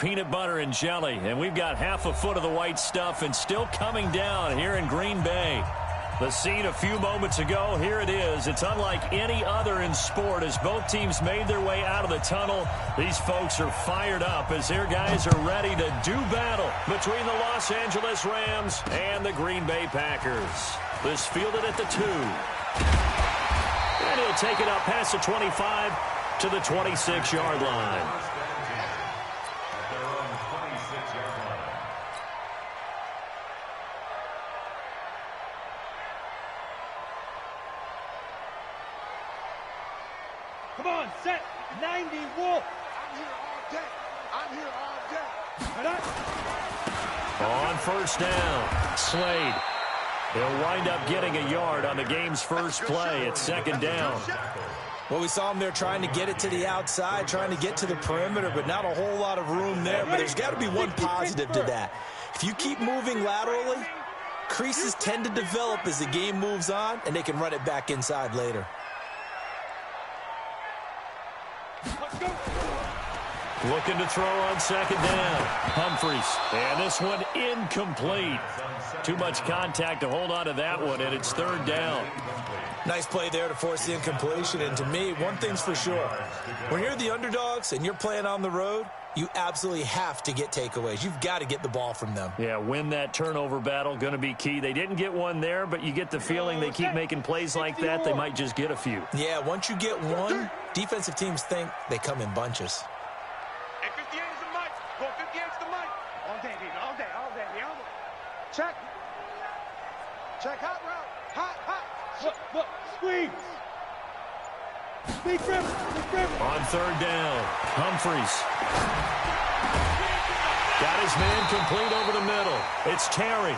peanut butter and jelly. And we've got half a foot of the white stuff and still coming down here in Green Bay. The scene a few moments ago, here it is. It's unlike any other in sport as both teams made their way out of the tunnel. These folks are fired up as their guys are ready to do battle between the Los Angeles Rams and the Green Bay Packers. This fielded at the 2. And he'll take it up past the 25 to the 26-yard line. Come on, set 90, Wolf. I'm here all day. On first down, Slade. He'll wind up getting a yard on the game's first play at second down. Well, we saw him there trying to get it to the outside, trying to get to the perimeter, but not a whole lot of room there. But there's got to be one positive to that. If you keep moving laterally, creases tend to develop as the game moves on, and they can run it back inside later. Looking to throw on second down. Humphries. And this one incomplete. Too much contact to hold on to that one, and it's third down. Nice play there to force the incompletion. And to me, one thing's for sure. When you're the underdogs and you're playing on the road, you absolutely have to get takeaways. You've got to get the ball from them. Yeah, win that turnover battle, going to be key. They didn't get one there, but you get the feeling they keep making plays like that, they might just get a few. Yeah, once you get one, defensive teams think they come in bunches. And 58 is the mic. Go 58 is the mic. All day, baby. All day. Check. Check hot route. Hot. Look, squeeze. Big grip. On third down, Humphries. Got his man complete over the middle. It's Terry.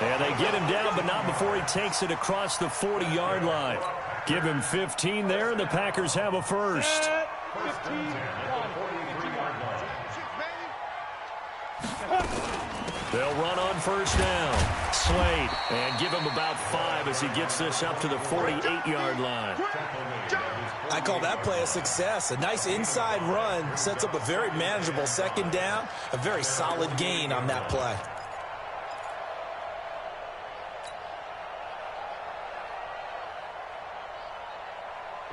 And they get him down, but not before he takes it across the 40-yard line. Give him 15 there, and the Packers have a first. 15. They'll run on first down. Slade. And give him about 5 as he gets this up to the 48-yard line. I call that play a success. A nice inside run sets up a very manageable second down. A very solid gain on that play.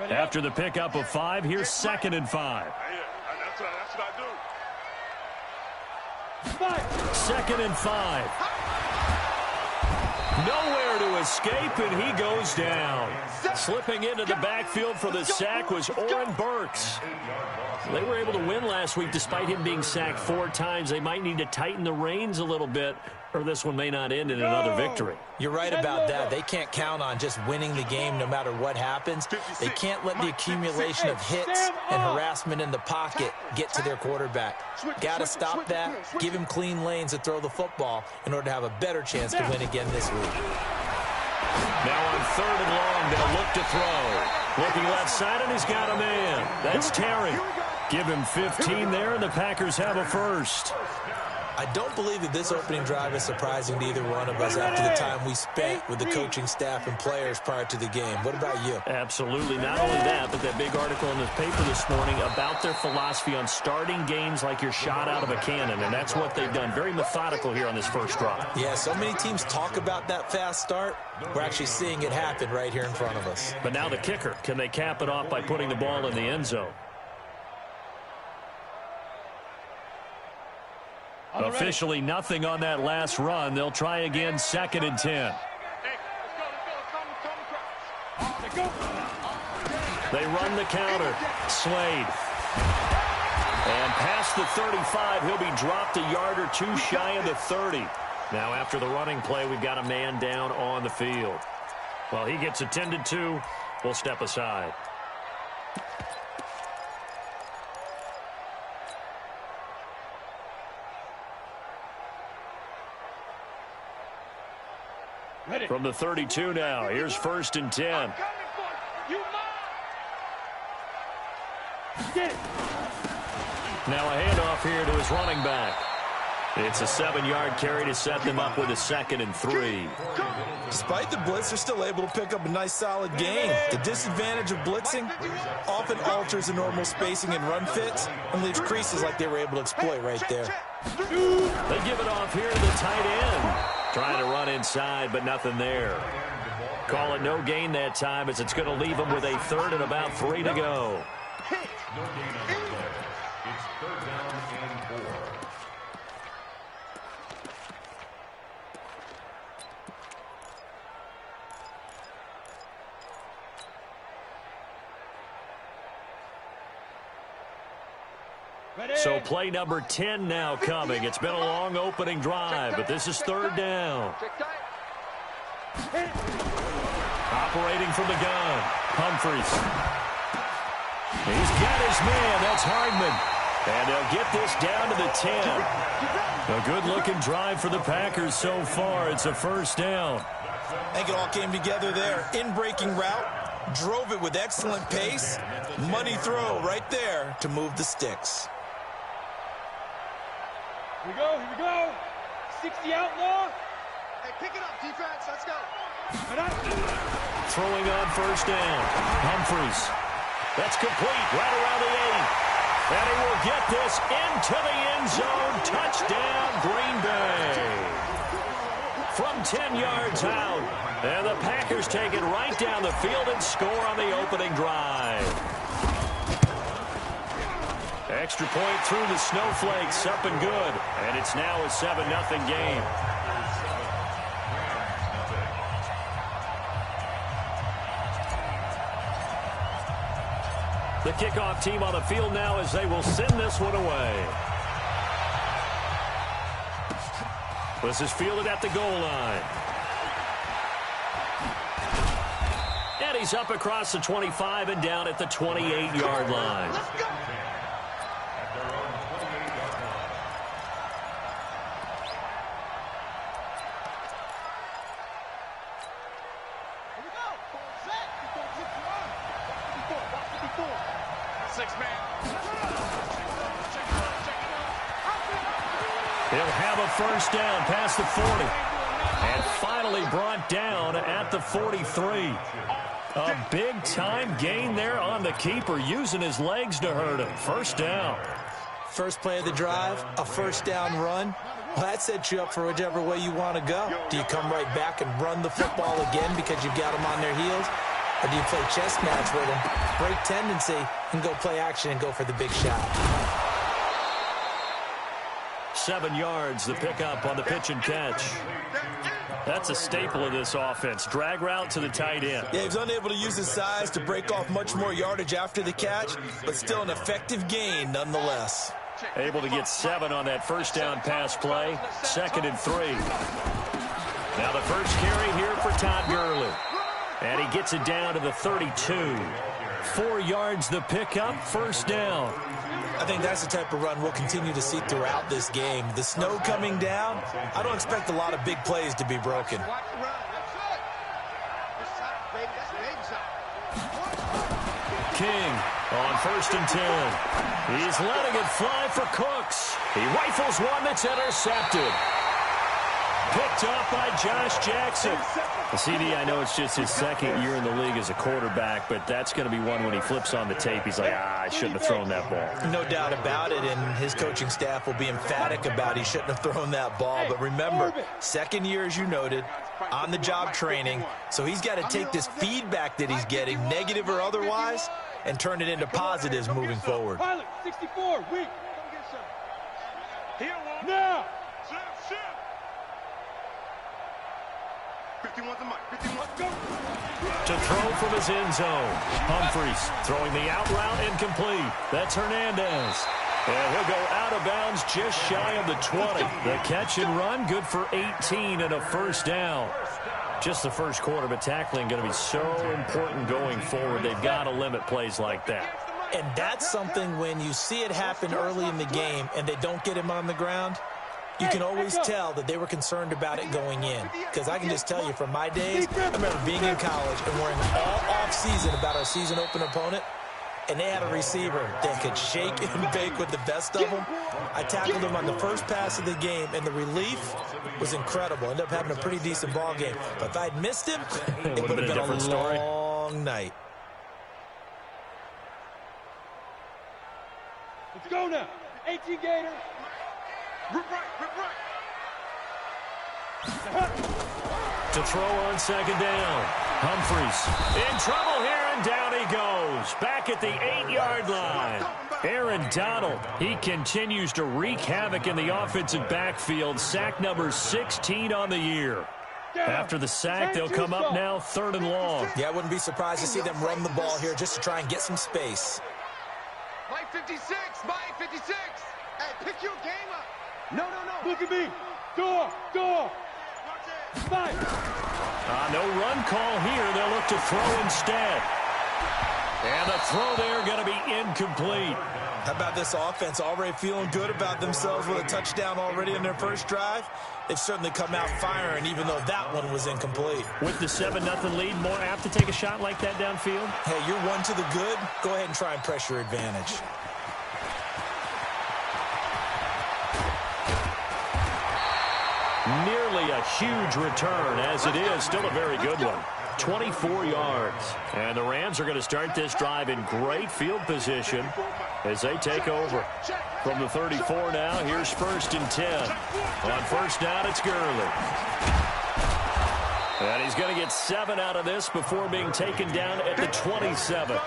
After the pickup of 5, here's 2nd and 5. That's what I do. 2nd and 5. Nowhere to escape, and he goes down. Slipping into the backfield for the sack was Oren Burks. They were able to win last week despite him being sacked 4 times. They might need to tighten the reins a little bit, or this one may not end in another victory. You're right about that. They can't count on just winning the game no matter what happens. They can't let the accumulation of hits and harassment in the pocket get to their quarterback. Got to stop that, give him clean lanes to throw the football in order to have a better chance to win again this week. Now on 3rd and long, they'll look to throw. Looking left side, and he's got a man. That's Terry. Give him 15 there, and the Packers have a first. I don't believe that this opening drive is surprising to either one of us after the time we spent with the coaching staff and players prior to the game. What about you? Absolutely. Not only that, but that big article in the paper this morning about their philosophy on starting games like you're shot out of a cannon, and that's what they've done. Very methodical here on this first drive. Yeah, so many teams talk about that fast start. We're actually seeing it happen right here in front of us. But now the kicker. Can they cap it off by putting the ball in the end zone? Officially nothing on that last run. They'll try again, 2nd and 10. They run the counter. Slade. And past the 35, he'll be dropped a yard or 2 shy of the 30. Now after the running play, we've got a man down on the field. Well, he gets attended to. We'll step aside. From the 32 now, here's 1st and 10. Now a handoff here to his running back. It's a 7-yard carry to set them up with a 2nd and 3. Despite the blitz, they're still able to pick up a nice, solid gain. The disadvantage of blitzing often alters the normal spacing and run fits and leaves creases like they were able to exploit right there. They give it off here to the tight end. Trying to run inside, but nothing there. Call it no gain that time as it's going to leave them with a 3rd and about 3 to go. No gain on the play. It's 3rd down and 4. So play number 10 now coming. It's been a long opening drive, but this is 3rd down. Operating from the gun, Humphries. He's got his man. That's Hardman. And they'll get this down to the 10. A good-looking drive for the Packers so far. It's a 1st down. I think it all came together there. In-breaking route, drove it with excellent pace. Money throw right there to move the sticks. Here we go, here we go. 60 outlaw. Hey, pick it up, defense. Let's go. Throwing on 1st down. Humphries. That's complete right around the 8. And he will get this into the end zone. Touchdown, Green Bay. From 10 yards out. And the Packers take it right down the field and score on the opening drive. Extra point through the snowflakes, up and good. And it's now a 7-0 game. The kickoff team on the field now as they will send this one away. This is fielded at the goal line. And he's up across the 25 and down at the 28-yard line. Let's go. He'll have a 1st down past the 40. And finally brought down at the 43. A big-time gain there on the keeper, using his legs to hurt him. 1st down. First play of the drive, a 1st down run. Well, that sets you up for whichever way you want to go. Do you come right back and run the football again because you've got them on their heels? Or do you play chess match with them, break tendency, and go play action and go for the big shot? 7 yards, the pickup on the pitch and catch. That's a staple of this offense. Drag route to the tight end. Yeah, he was unable to use his size to break off much more yardage after the catch, but still an effective gain nonetheless. Able to get 7 on that 1st down pass play. 2nd and 3. Now the first carry here for Todd Gurley. And he gets it down to the 32. 4 yards the pickup, 1st down. I think that's the type of run we'll continue to see throughout this game. The snow coming down, I don't expect a lot of big plays to be broken. King on 1st and 10. He's letting it fly for Cooks. He rifles one that's intercepted. Picked up by Josh Jackson. CD, I know it's just his 2nd year in the league as a quarterback, but that's going to be one when he flips on the tape. He's like, I shouldn't have thrown that ball. No doubt about it, and his coaching staff will be emphatic about he shouldn't have thrown that ball. But remember, 2nd year, as you noted, on-the-job training, so he's got to take this feedback that he's getting, negative or otherwise, and turn it into positives moving forward. Pilot, 64, weak. Now. 51 to Mike. 51, go. To throw from his end zone. Humphries throwing the out route incomplete. That's Hernandez. And he'll go out of bounds just shy of the 20. The catch and run good for 18 and a 1st down. Just the first quarter, but tackling going to be so important going forward. They've got to limit plays like that. And that's something when you see it happen early in the game and they don't get him on the ground, you can always tell that they were concerned about it going in. Because I can just tell you from my days, I remember being in college and worrying all off-season about our season opener opponent. and they had a receiver that could shake and bake with the best of them. I tackled him on the first pass of the game, and the relief was incredible. Ended up having a pretty decent ball game. But if I'd missed him, it would have been a long night. Let's go now. 18 Gator. Rip right. To throw on second down. Humphreys in trouble here, and down he goes. Back at the 8-yard line. Aaron Donald, he continues to wreak havoc in the offensive backfield. Sack number 16 on the year. After the sack, they'll come up now 3rd and long. Yeah, I wouldn't be surprised to see them run the ball here just to try and get some space. Mike 56. Hey, pick your game up. No. Look at me. Door. Fight. No run call here. They'll look to throw instead. And the throw there going to be incomplete. How about this offense already feeling good about themselves with a touchdown already in their first drive? They've certainly come out firing, even though that one was incomplete. With the 7-0 lead, more apt to take a shot like that downfield? Hey, you're one to the good. Go ahead and try and press your advantage. Nearly a huge return, as it is still a very good one. 24 yards. And the Rams are going to start this drive in great field position as they take over. From the 34 now, here's 1st and 10. On first down, it's Gurley. And he's going to get 7 out of this before being taken down at the 27.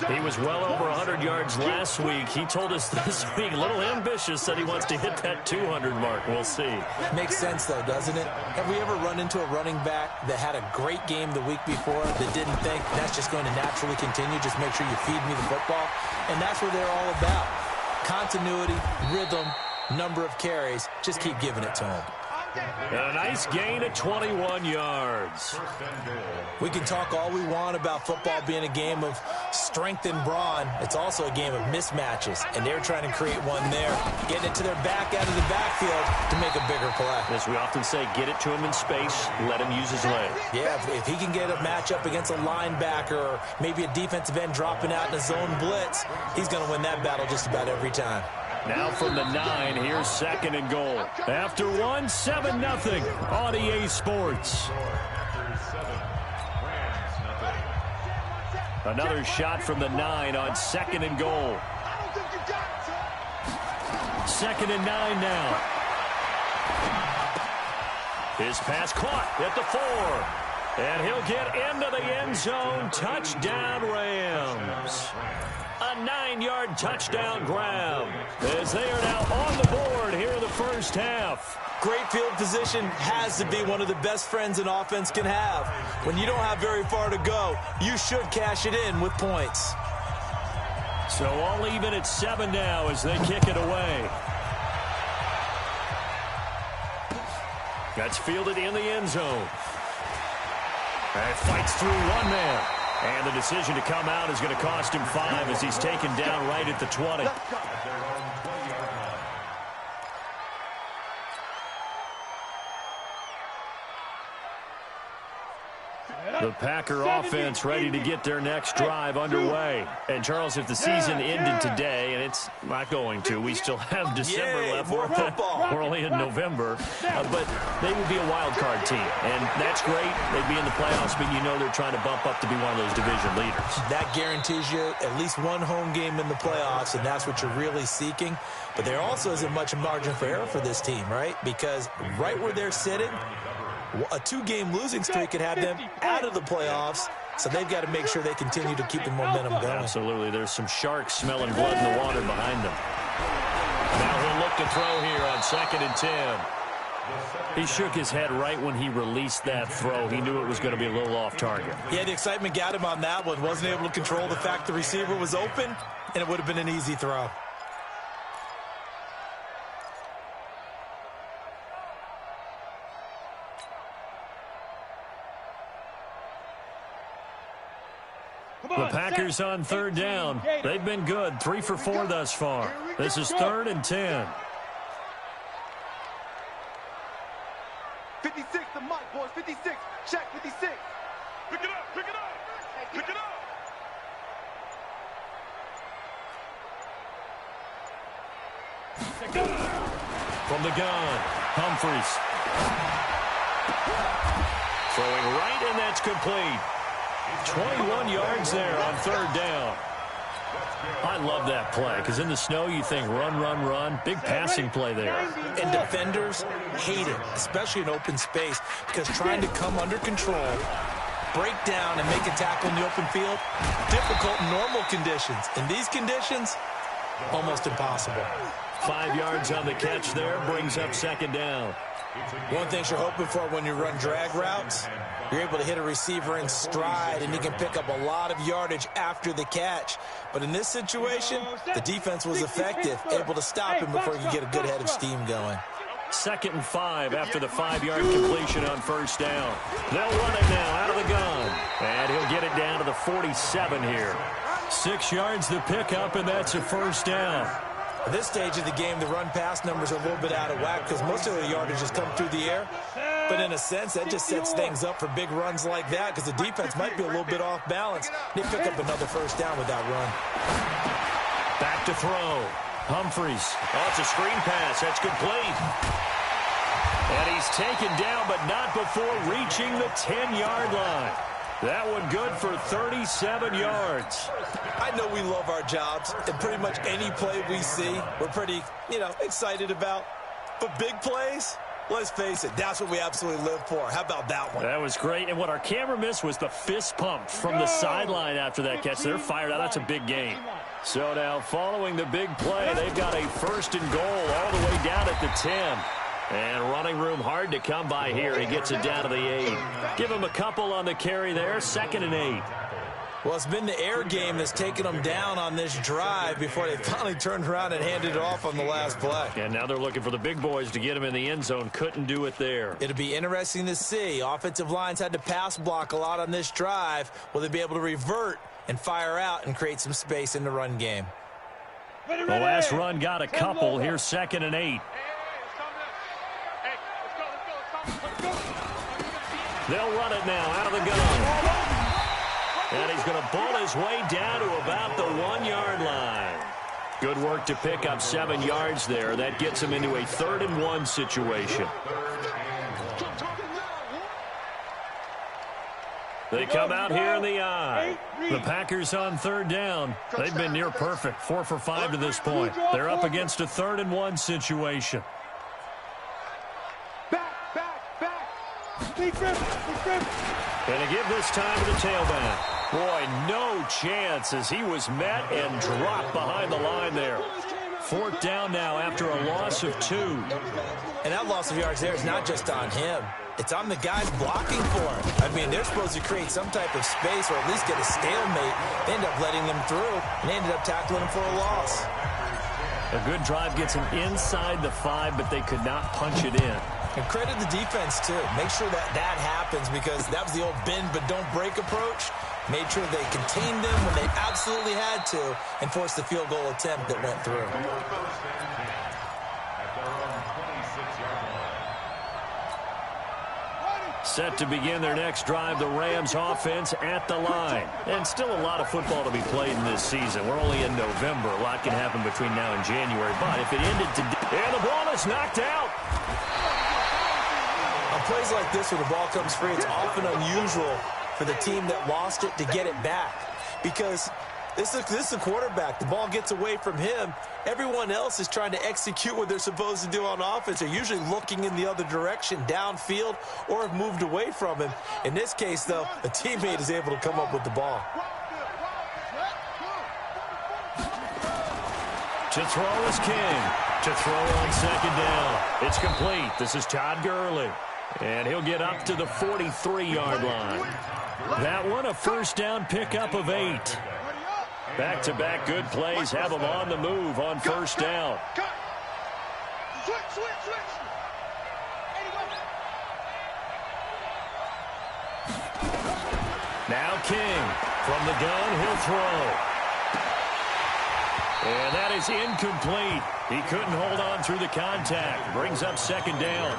He was well over 100 yards last week. He told us this week, a little ambitious, that he wants to hit that 200 mark. We'll see. Makes sense, though, doesn't it? Have we ever run into a running back that had a great game the week before that didn't think that's just going to naturally continue? Just make sure you feed me the football. And that's what they're all about. Continuity, rhythm, number of carries. Just keep giving it to him. And a nice gain at 21 yards. We can talk all we want about football being a game of strength and brawn. It's also a game of mismatches, and they're trying to create one there, getting it to their back out of the backfield to make a bigger play. As we often say, get it to him in space, let him use his leg. Yeah, if he can get a matchup against a linebacker or maybe a defensive end dropping out in a zone blitz, he's going to win that battle just about every time. Now from the 9, here's 2nd and goal. After 7-0 on EA Sports. Another shot from the 9 on 2nd and goal. 2nd and 9 now. His pass caught at the 4. And he'll get into the end zone. Touchdown, Rams. A 9-yard touchdown grab as they are now on the board here in the first half. Great field position has to be one of the best friends an offense can have. When you don't have very far to go, you should cash it in with points. So all even at 7 now as they kick it away. That's fielded in the end zone. And fights through one man. And the decision to come out is going to cost him 5 as he's taken down right at the 20. The Packer offense ready to get their next drive underway. And, Charles, if the season ended today, and it's not going to, we still have December left. More football. We're only in November. But they would be a wild card team. And that's great. They'd be in the playoffs, but you know they're trying to bump up to be one of those division leaders. That guarantees you at least one home game in the playoffs, and that's what you're really seeking. But there also isn't much margin for error for this team, right? Because right where they're sitting, a 2-game losing streak could have them out of the playoffs, so they've got to make sure they continue to keep the momentum going. Absolutely. There's some sharks smelling blood in the water behind them. Now he'll look to throw here on 2nd and 10. He shook his head right when he released that throw. He knew it was going to be a little off target. Yeah, the excitement got him on that one. Wasn't able to control the fact the receiver was open, and it would have been an easy throw. The Packers on 3rd down. They've been good. 3 for 4 thus far. This is 3rd and 10. 56 to Mike, boys. 56. Check 56. Pick it up. Pick it up. Pick it up. From the gun, Humphries. Throwing right, and that's complete. 21 yards there on third down. I love that play, because in the snow you think run, run, run. Big passing play there. And defenders hate it, especially in open space, because trying to come under control, break down, and make a tackle in the open field, difficult in normal conditions. In these conditions, almost impossible. 5 yards on the catch there, brings up second down. One thing you're hoping for when you run drag routes, you're able to hit a receiver in stride, and he can pick up a lot of yardage after the catch. But in this situation, the defense was effective, able to stop him before he could get a good head of steam going. 2nd and 5 after the 5-yard completion on first down. They'll run it now out of the gun. And he'll get it down to the 47 here. 6 yards the pickup, and that's a first down. At this stage of the game, the run-pass numbers are a little bit out of whack because most of the yardage has come through the air. But in a sense, that just sets things up for big runs like that because the defense might be a little bit off balance. They pick up another first down with that run. Back to throw. Humphries. Oh, it's a screen pass. That's complete. And he's taken down, but not before reaching the 10-yard line. That one good for 37 yards. I know we love our jobs, and pretty much any play we see, we're pretty, excited about. But big plays, let's face it, that's what we absolutely live for. How about that one? That was great. And what our camera missed was the fist pump from the sideline after that catch. They're fired out. That's a big gain. So now following the big play, they've got a 1st and goal all the way down at the 10. And running room hard to come by here. He gets it down to the 8. Give him a couple on the carry there. 2nd and 8. Well, it's been the air game that's taken them down on this drive before they finally turned around and handed it off on the last play. And now they're looking for the big boys to get him in the end zone. Couldn't do it there. It'll be interesting to see. Offensive lines had to pass block a lot on this drive. Will they be able to revert and fire out and create some space in the run game? The last run got a couple. Here's 2nd and 8. They'll run it now out of the gun. And he's going to bull his way down to about the 1-yard line. Good work to pick up 7 yards there. That gets him into a 3rd and 1 situation. They come out here in the eye. The Packers on 3rd down. They've been near perfect, 4 for 5 to this point. They're up against a 3rd and 1 situation. And to give this time to the tailback. Boy, no chance as he was met and dropped behind the line there. 4th down now after a loss of 2. And that loss of yards there is not just on him. It's on the guys blocking for him. I mean, they're supposed to create some type of space or at least get a stalemate. They end up letting them through and ended up tackling him for a loss. A good drive gets him inside the 5, but they could not punch it in. And credit the defense, too. Make sure that happens because that was the old bend but don't break approach. Made sure they contained them when they absolutely had to and forced the field goal attempt that went through. Set to begin their next drive, the Rams offense at the line. And still a lot of football to be played in this season. We're only in November. A lot can happen between now and January. But if it ended today, and the ball is knocked out. On plays like this where the ball comes free, it's often unusual for the team that lost it to get it back. Because this is a quarterback. The ball gets away from him. Everyone else is trying to execute what they're supposed to do on offense. They're usually looking in the other direction, downfield, or have moved away from him. In this case, though, a teammate is able to come up with the ball. To throw is King. To throw on 2nd down. It's complete. This is Todd Gurley. And he'll get up to the 43-yard line. That one, a 1st down pickup of 8. Back-to-back good plays have them on the move on 1st down. Now King from the gun, he'll throw. And that is incomplete. He couldn't hold on through the contact. Brings up 2nd down.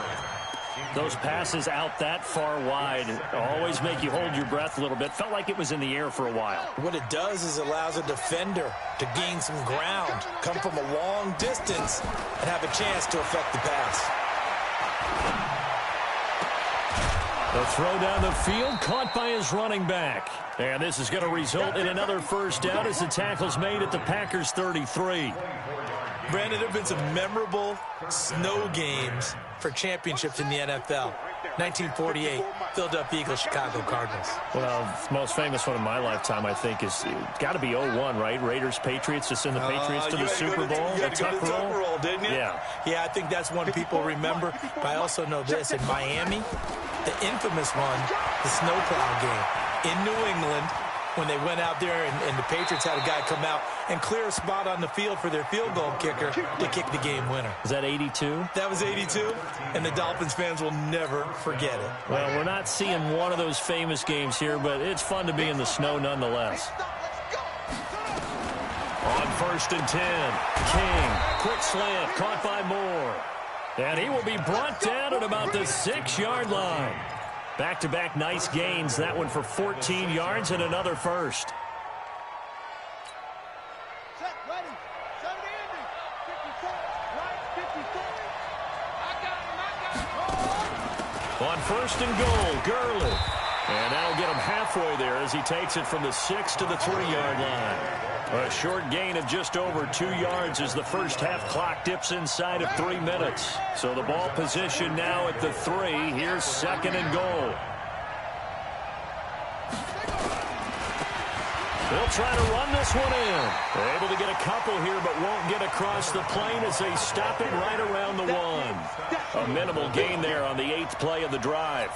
Those passes out that far wide always make you hold your breath a little bit. Felt like it was in the air for a while. What it does is it allows a defender to gain some ground, come from a long distance, and have a chance to affect the pass. The throw down the field, caught by his running back. And this is going to result in another first down as the tackle's made at the Packers' 33. Brandon, there have been some memorable snow games for championships in the NFL. 1948, Philadelphia Eagles, Chicago Cardinals. Well, the most famous one in my lifetime, I think, is got to be 01, right? Raiders, Patriots, to send the Patriots to the Super Bowl. You had to go to the tuck roll, didn't you? Yeah. Yeah, I think that's one people remember. But I also know this. In Miami, the infamous one, the snowplow game in New England, when they went out there and the Patriots had a guy come out and clear a spot on the field for their field goal kicker to kick the game winner. Is that 82? That was 82, and the Dolphins fans will never forget it. Well, we're not seeing one of those famous games here, but it's fun to be in the snow nonetheless. On 1st and 10, King, quick slant, caught by Moore. And he will be brought down at about the 6-yard line. Back-to-back nice gains. That one for 14 yards and another first. Set, ready. Set it, Andy. 57. Right, 57. I got him. On 1st and goal, Gurley. And that'll get him halfway there as he takes it from the 6 to the 3-yard line. A short gain of just over 2 yards as the first half clock dips inside of 3 minutes. So the ball position now at the 3. Here's 2nd and goal. They'll try to run this one in. They're able to get a couple here, but won't get across the plane as they stop it right around the 1. A minimal gain there on the 8th play of the drive.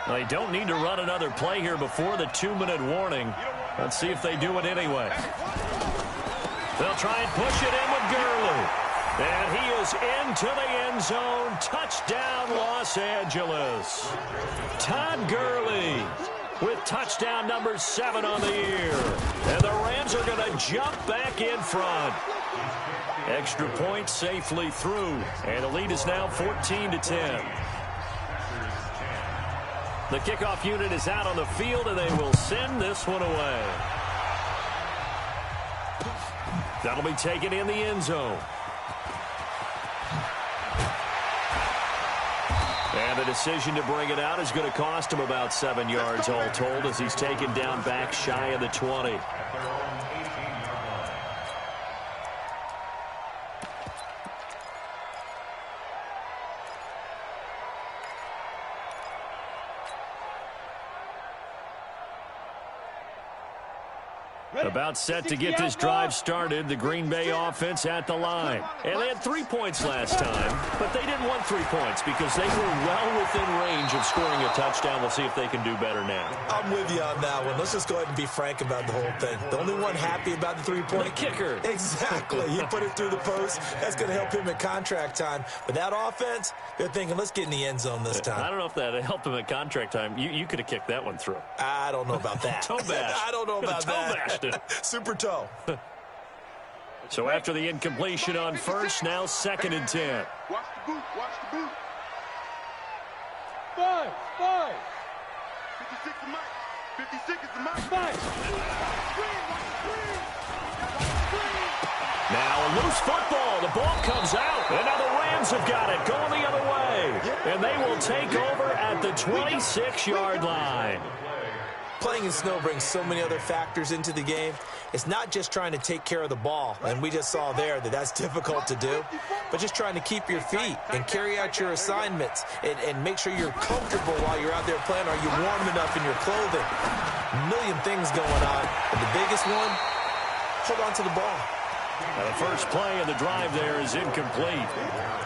They don't need to run another play here before the 2-minute warning. Let's see if they do it anyway. They'll try and push it in with Gurley. And he is into the end zone. Touchdown, Los Angeles. Todd Gurley with touchdown number 7 on the year. And the Rams are going to jump back in front. Extra point safely through. And the lead is now 14-10. The kickoff unit is out on the field, and they will send this one away. That'll be taken in the end zone. And the decision to bring it out is going to cost him about 7 yards all told as he's taken down back shy of the 20. About set to get this drive started. The Green Bay offense at the line. And they had 3 points last time, but they didn't want 3 points because they were well within range of scoring a touchdown. We'll see if they can do better now. I'm with you on that one. Let's just go ahead and be frank about the whole thing. The only one happy about the 3-point kicker. Exactly. He put it through the post. That's going to help him at contract time. But that offense, they're thinking, let's get in the end zone this time. I don't know if that helped him at contract time. You could have kicked that one through. I don't know about that. Toe bash. I don't know about toe that. Bashed it. Super toe. So after the incompletion on 1st, now 2nd and 10. Watch the boot. Watch the boot. 5. 56 is Mike. 56 is the Mike. 5. Now a loose football. The ball comes out. And now the Rams have got it going the other way. And they will take over at the 26-yard line. Playing in snow brings so many other factors into the game. It's not just trying to take care of the ball, and we just saw there that that's difficult to do, but just trying to keep your feet and carry out your assignments and make sure you're comfortable while you're out there playing. Are you warm enough in your clothing? A million things going on, but the biggest one, hold on to the ball. Now the first play of the drive there is incomplete.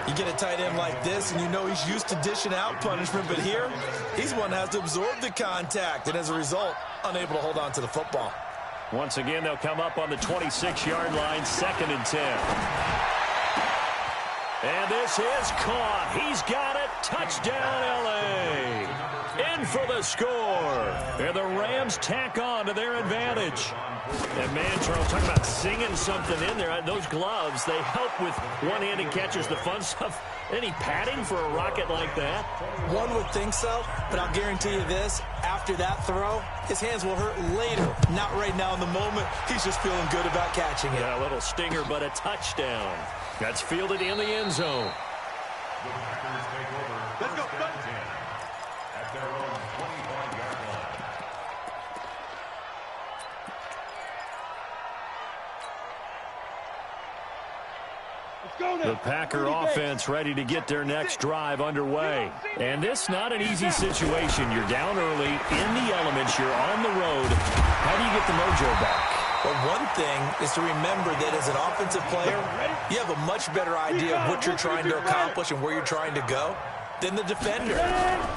You get a tight end like this, and you know he's used to dishing out punishment, but here, he's one that has to absorb the contact, and as a result, unable to hold on to the football. Once again, they'll come up on the 26-yard line, 2nd and 10. And this is caught. He's got it. Touchdown, L.A. in for the score. And the Rams tack on to their advantage. And man, Charles, talking about singing something in there. Those gloves, they help with one-handed catches, the fun stuff. Any padding for a rocket like that? One would think so, but I'll guarantee you this. After that throw, his hands will hurt later. Not right now in the moment. He's just feeling good about catching it. Yeah, a little stinger, but a touchdown. That's fielded in the end zone. The Packers take over. Let's go, first and 10 at their own 25-yard line. The Packer offense ready to get their next drive underway. And this not an easy situation. You're down early, in the elements, you're on the road. How do you get the mojo back? But one thing is to remember that as an offensive player, you have a much better idea of what you're trying to accomplish and where you're trying to go than the defender.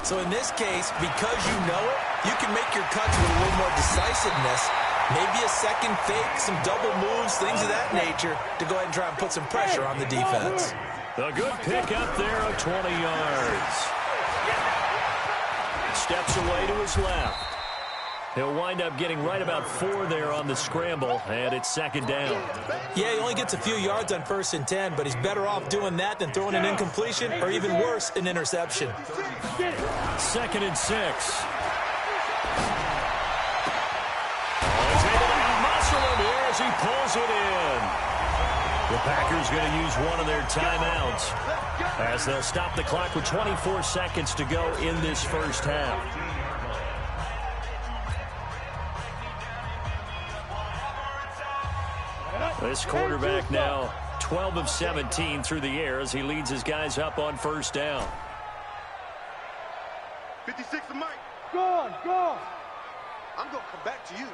So in this case, because you know it, you can make your cuts with a little more decisiveness. Maybe a second fake, some double moves, things of that nature to go ahead and try and put some pressure on the defense. A good pick up there of 20 yards. Steps away to his left. He'll wind up getting right about 4 there on the scramble, and it's second down. Yeah, he only gets a few yards on 1st and 10, but he's better off doing that than throwing an incompletion or even worse, an interception. 2nd and 6. He's able to muscle him here as he pulls it in. The Packers going to use one of their timeouts as they'll stop the clock with 24 seconds to go in this first half. This quarterback now 12 of 17 through the air as he leads his guys up on first down. 56 to Mike. Go on. I'm going to come back to you.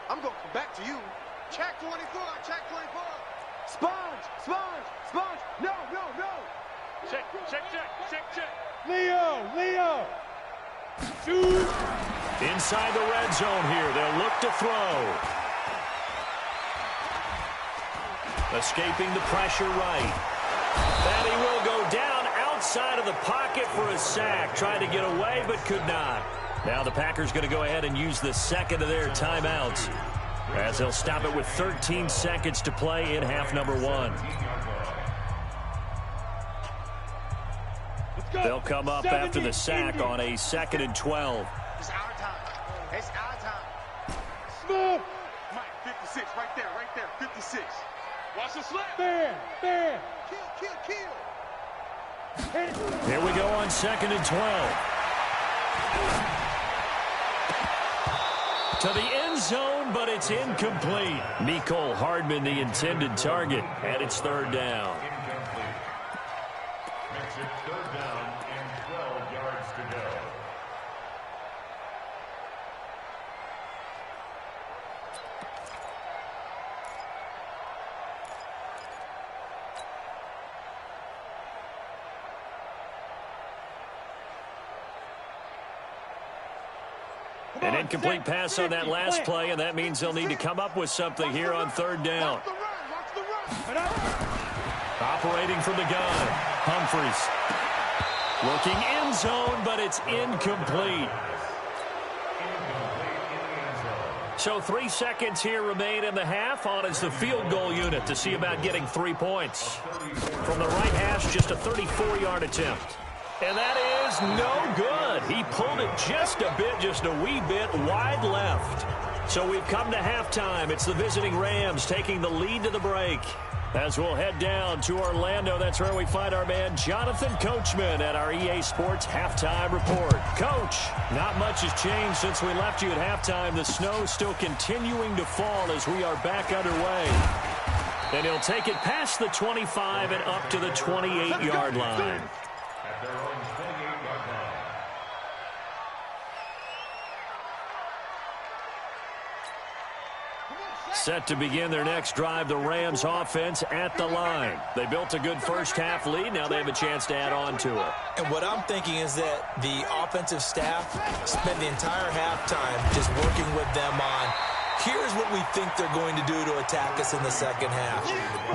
I'm going to come back to you. Check 24. Check 24. Sponge. No. Check. Leo. Shoot. Inside the red zone here. They'll look to throw. Escaping the pressure right. And he will go down outside of the pocket for a sack. Tried to get away, but could not. Now the Packers going to go ahead and use the second of their timeouts as they'll stop it with 13 seconds to play in half number 1. They'll come up after the sack on a 2nd and 12. It's our time. Smith. Mike, 56, right there, 56. Watch the slap. Bam. Kill. Here we go on 2nd and 12. To the end zone, but it's incomplete. Mecole Hardman, the intended target, and it's 3rd down. Incomplete. Makes it 3rd down and 12 yards to go. An incomplete pass on that last play, and that means they'll need to come up with something here on 3rd down. Watch the run. Operating from the gun, Humphries. Looking end zone, but it's incomplete. So 3 seconds here remain in the half. On is the field goal unit to see about getting 3 points. From the right hash, just a 34-yard attempt. And that is no good. He pulled it just a wee bit wide left. So we've come to halftime. It's the visiting Rams taking the lead to the break. As we'll head down to Orlando, that's where we find our man Jonathan Coachman at our EA Sports Halftime Report. Coach, not much has changed since we left you at halftime. The snow still continuing to fall as we are back underway. And he'll take it past the 25 and up to the 28-yard line. At their own 28-yard line. Set to begin their next drive, the Rams offense at the line. They built a good first half lead. Now they have a chance to add on to it. And what I'm thinking is that the offensive staff spent the entire halftime just working with them on Here's what we think they're going to do to attack us in the second half.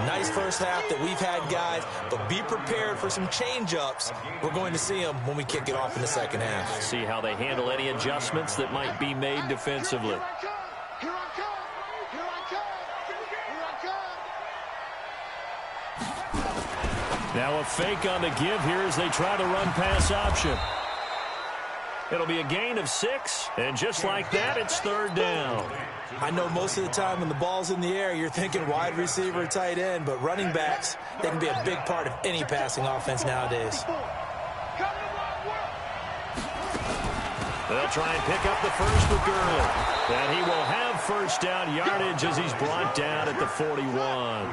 Nice first half that we've had, guys, but be prepared for some change-ups. We're going to see them when we kick it off in the second half. See how they handle any adjustments that might be made defensively. Here I come. Here I come. Here I come. Now a fake on the give here as they try to run pass option. It'll be a gain of 6, and just like that, it's third down. I know most of the time when the ball's in the air, you're thinking wide receiver, tight end, but running backs, they can be a big part of any passing offense nowadays. They'll try and pick up the first with Gurley. And he will have first down yardage as he's brought down at the 41.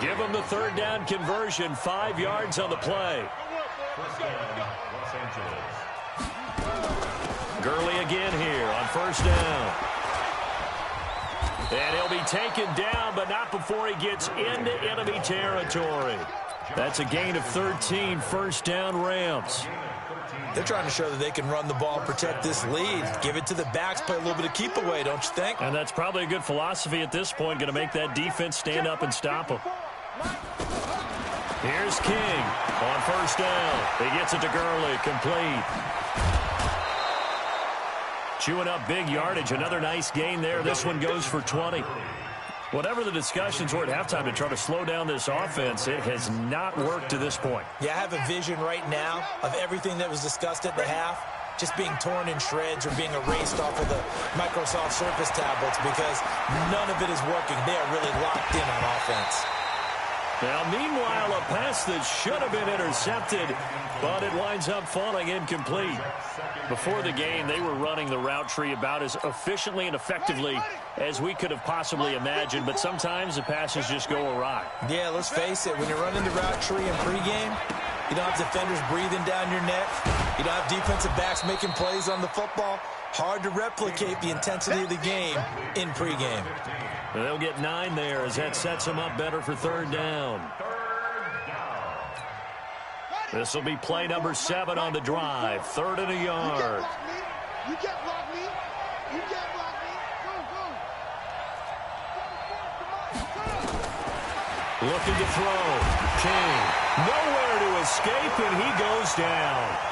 Give him the third down conversion, 5 yards on the play. First down, Los Angeles. Gurley again here on first down. And he'll be taken down, but not before he gets into enemy territory. That's a gain of 13, first down Rams. They're trying to show that they can run the ball and protect this lead. Give it to the backs, play a little bit of keep away, don't you think? And that's probably a good philosophy at this point, going to make that defense stand up and stop them. Here's King on first down. He gets it to Gurley, complete. Chewing up big yardage, another nice gain there. This one goes for 20. Whatever the discussions were at halftime to try to slow down this offense, it has not worked to this point. Yeah, I have a vision right now of everything that was discussed at the half just being torn in shreds or being erased off of the Microsoft Surface tablets because none of it is working. They are really locked in on offense. Now, meanwhile, a pass that should have been intercepted, but it winds up falling incomplete. Before the game, they were running the route tree about as efficiently and effectively as we could have possibly imagined, but sometimes the passes just go awry. Yeah, let's face it, when you're running the route tree in pregame, you don't have defenders breathing down your neck. You don't have defensive backs making plays on the football. Hard to replicate the intensity of the game in pregame. They'll get 9 there as that sets them up better for third down. This will be play number 7 on the drive. 3rd and a yard. You can't block me. You can't block me. Go. Looking to throw. King. Nowhere to escape, and he goes down.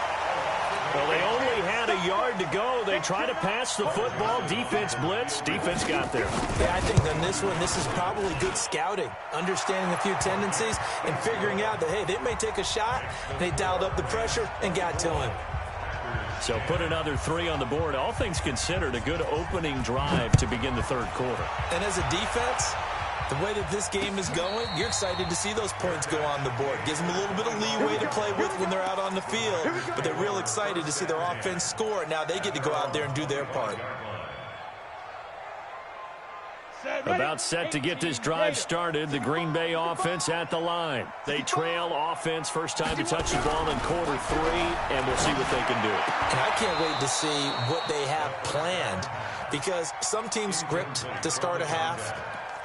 Well, they only had a yard to go. They try to pass the football. Defense blitz. Defense got there. Yeah, I think on this one, this is probably good scouting, understanding a few tendencies and figuring out that, hey, they may take a shot. They dialed up the pressure and got to him. So put another 3 on the board. All things considered, a good opening drive to begin the third quarter. And as a defense, the way that this game is going, you're excited to see those points go on the board. Gives them a little bit of leeway to play with when they're out on the field, but they're real excited to see their offense score. Now they get to go out there and do their part. About set to get this drive started. The Green Bay offense at the line. They trail offense first time to touch the ball in quarter 3, and we'll see what they can do. And I can't wait to see what they have planned because some teams script to start a half.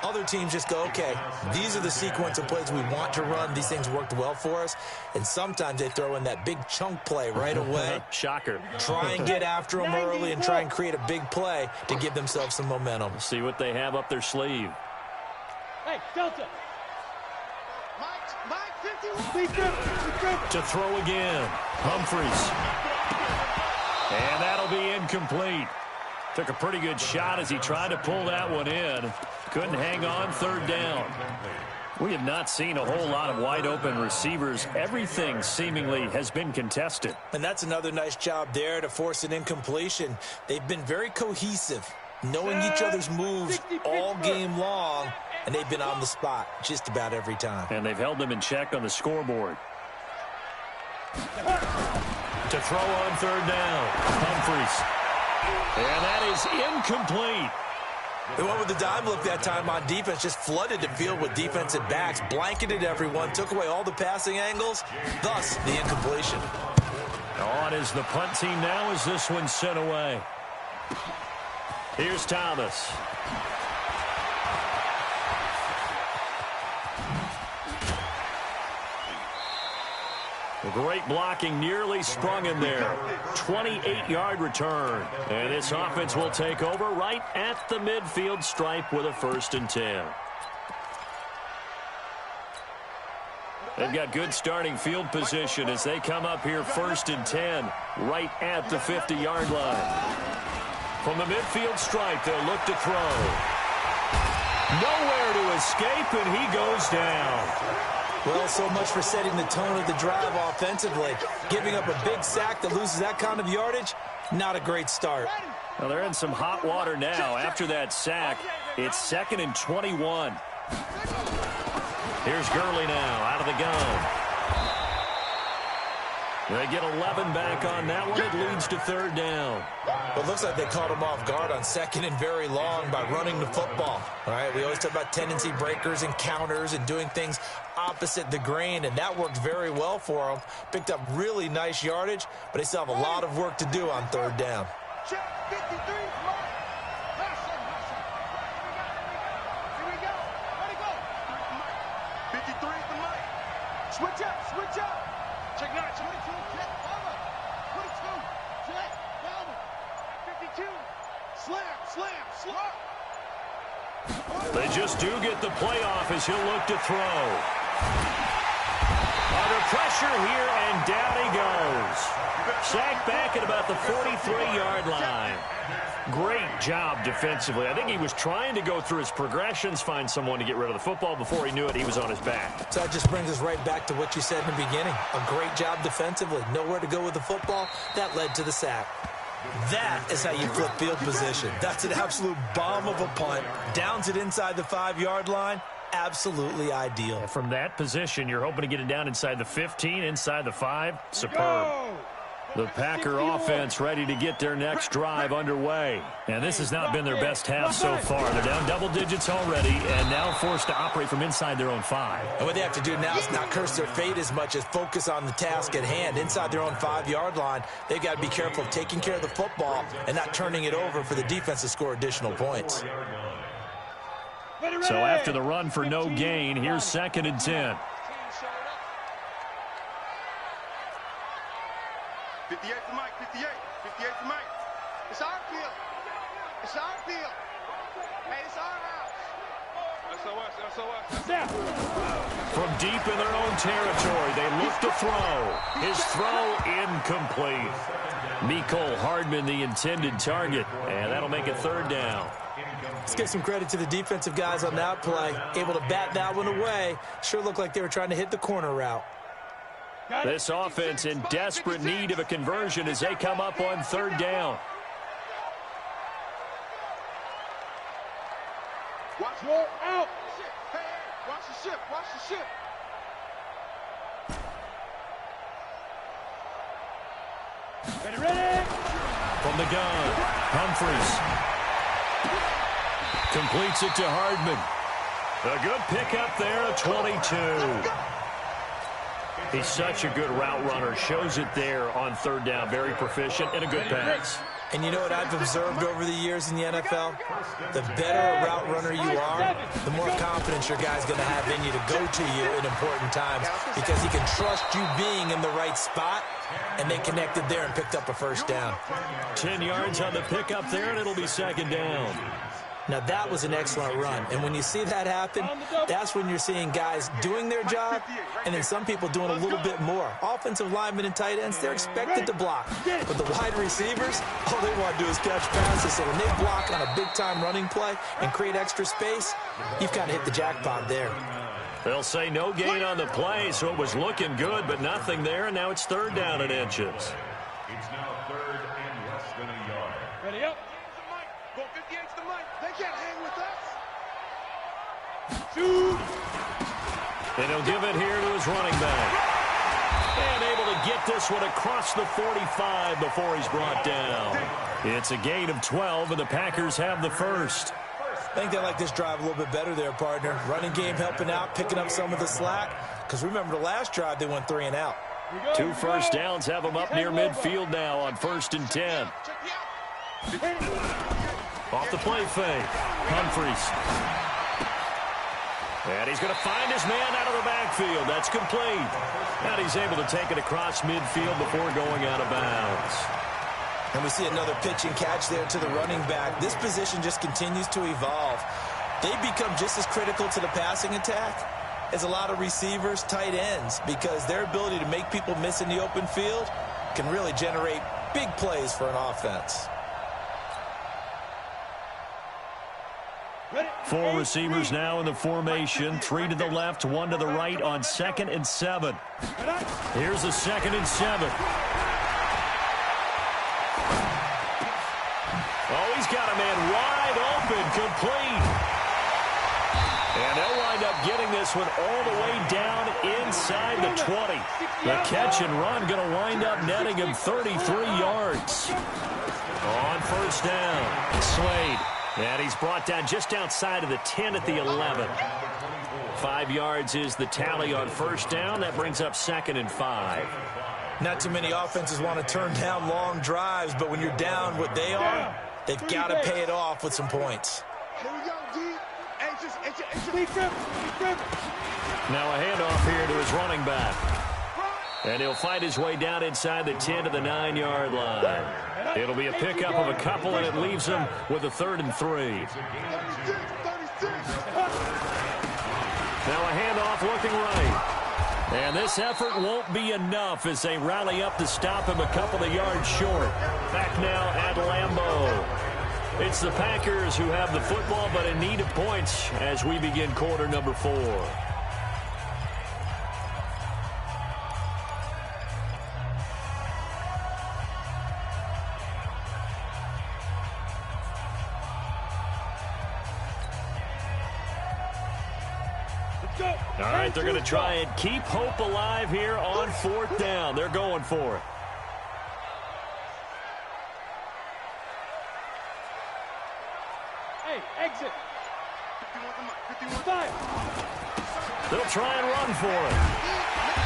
Other teams just go, okay, these are the sequence of plays we want to run. These things worked well for us. And sometimes they throw in that big chunk play right away. Shocker. Try and get after them early and try and create a big play to give themselves some momentum. See what they have up their sleeve. Hey, Delta. Mike 51. To throw again. Humphries. And that'll be incomplete. Took a pretty good shot as he tried to pull that one in. Couldn't hang on, third down. We have not seen a whole lot of wide open receivers. Everything seemingly has been contested. And that's another nice job there to force an incompletion. They've been very cohesive, knowing each other's moves all game long, and they've been on the spot just about every time. And they've held them in check on the scoreboard. To throw on third down, Humphries. And that is incomplete. They went with the dime look that time on defense, just flooded the field with defensive backs, blanketed everyone, took away all the passing angles, thus the incompletion. On is the punt team now as this one's sent away. Here's Thomas. Great blocking, nearly sprung in there. 28-yard return. And this offense will take over right at the midfield stripe with a 1st and 10. They've got good starting field position as they come up here 1st and 10 right at the 50-yard line. From the midfield stripe, they'll look to throw. Nowhere to escape, and he goes down. Well, so much for setting the tone of the drive offensively. Giving up a big sack that loses that kind of yardage, not a great start. Well, they're in some hot water now. After that sack, it's 2nd and 21. Here's Gurley now out of the gun. They get 11 back on that one. It leads to 3rd down. Well, it looks like they caught him off guard on 2nd and very long by running the football. All right, we always talk about tendency breakers and counters and doing things opposite the grain, and that worked very well for them. Picked up really nice yardage, but they still have a lot of work to do on 3rd down. Check 53. Hustle. Here we go. Let it go. 53 is the mic. Switch up. Check 9. 22, check, cover. 22, check, cover. 52, slam. They just do get the playoff as he'll look to throw. Under pressure here, and down he goes. Sacked back at about the 43-yard line. Great job defensively. I think he was trying to go through his progressions, find someone to get rid of the football. Before he knew it, he was on his back. So that just brings us right back to what you said in the beginning. A great job defensively. Nowhere to go with the football. That led to the sack. That is how you flip field position. That's an absolute bomb of a punt. Downs it inside the 5-yard line. Absolutely ideal. And from that position, you're hoping to get it down inside the 15, inside the 5. Superb. The Packer offense ready to get their next drive underway. And this has not been their best half so far. They're down double digits already and now forced to operate from inside their own 5. And what they have to do now is not curse their fate as much as focus on the task at hand. Inside their own 5-yard line, they've got to be careful of taking care of the football and not turning it over for the defense to score additional points. So after the run for no gain, here's 2nd and 10. 58 for Mike, 58 for Mike. It's our field. Hey, it's our house. That's From deep in their own territory, they look to throw. His throw incomplete. Mecole Hardman, the intended target, and that'll make it 3rd down. Let's give some credit to the defensive guys on that play. Able to bat that one away. Sure looked like they were trying to hit the corner route. This offense in desperate need of a conversion as they come up on 3rd down. Watch roll out. Hey, watch the ship. Ready. From the gun, Humphries completes it to Hardman. A good pickup there, a 22. He's such a good route runner. Shows it there on 3rd down. Very proficient and a good pass. And you know what I've observed over the years in the NFL? The better a route runner you are, the more confidence your guy's going to have in you to go to you in important times because he can trust you being in the right spot, and they connected there and picked up a 1st down. 10 yards on the pickup there, and it'll be 2nd down. Now, that was an excellent run. And when you see that happen, that's when you're seeing guys doing their job and then some people doing a little bit more. Offensive linemen and tight ends, they're expected to block. But the wide receivers, all they want to do is catch passes. So when they block on a big-time running play and create extra space, you've kind of hit the jackpot there. They'll say no gain on the play, so it was looking good, but nothing there, and now it's 3rd down in inches. It's now 3rd and less than a yard. Ready up. Go 58 to the mic. They can't hang with us. Shoot. And he'll give it here to his running back. And able to get this one across the 45 before he's brought down. It's a gain of 12, and the Packers have the 1st. I think they like this drive a little bit better there, partner. Running game helping out, picking up some of the slack. Because remember, the last drive, they went 3 and out. 2 first downs have them up near midfield now on 1st and 10. Off the play fake. Humphries. And he's going to find his man out of the backfield. That's complete. And he's able to take it across midfield before going out of bounds. And we see another pitch and catch there to the running back. This position just continues to evolve. They become just as critical to the passing attack as a lot of receivers, tight ends, because their ability to make people miss in the open field can really generate big plays for an offense. 4 receivers now in the formation. 3 to the left, 1 to the right on 2nd and 7. Here's a 2nd and 7. Oh, he's got a man wide open, complete. And they'll wind up getting this one all the way down inside the 20. The catch and run going to wind up netting him 33 yards. On first down, Slade. And he's brought down just outside of the 10 at the 11. 5 yards is the tally on first down. That brings up 2nd and 5. Not too many offenses want to turn down long drives, but when you're down what they are, they've got to pay it off with some points. Here we go, D. Now a handoff here to his running back. And he'll fight his way down inside the 10 to the 9-yard line. It'll be a pickup of a couple, and it leaves him with a 3rd and 3. Now a handoff looking right. And this effort won't be enough as they rally up to stop him a couple of yards short. Back now at Lambeau. It's the Packers who have the football, but in need of points as we begin quarter number 4. All right, they're going to try and keep hope alive here on 4th down. They're going for it. Hey, exit. 5. They'll try and run for it.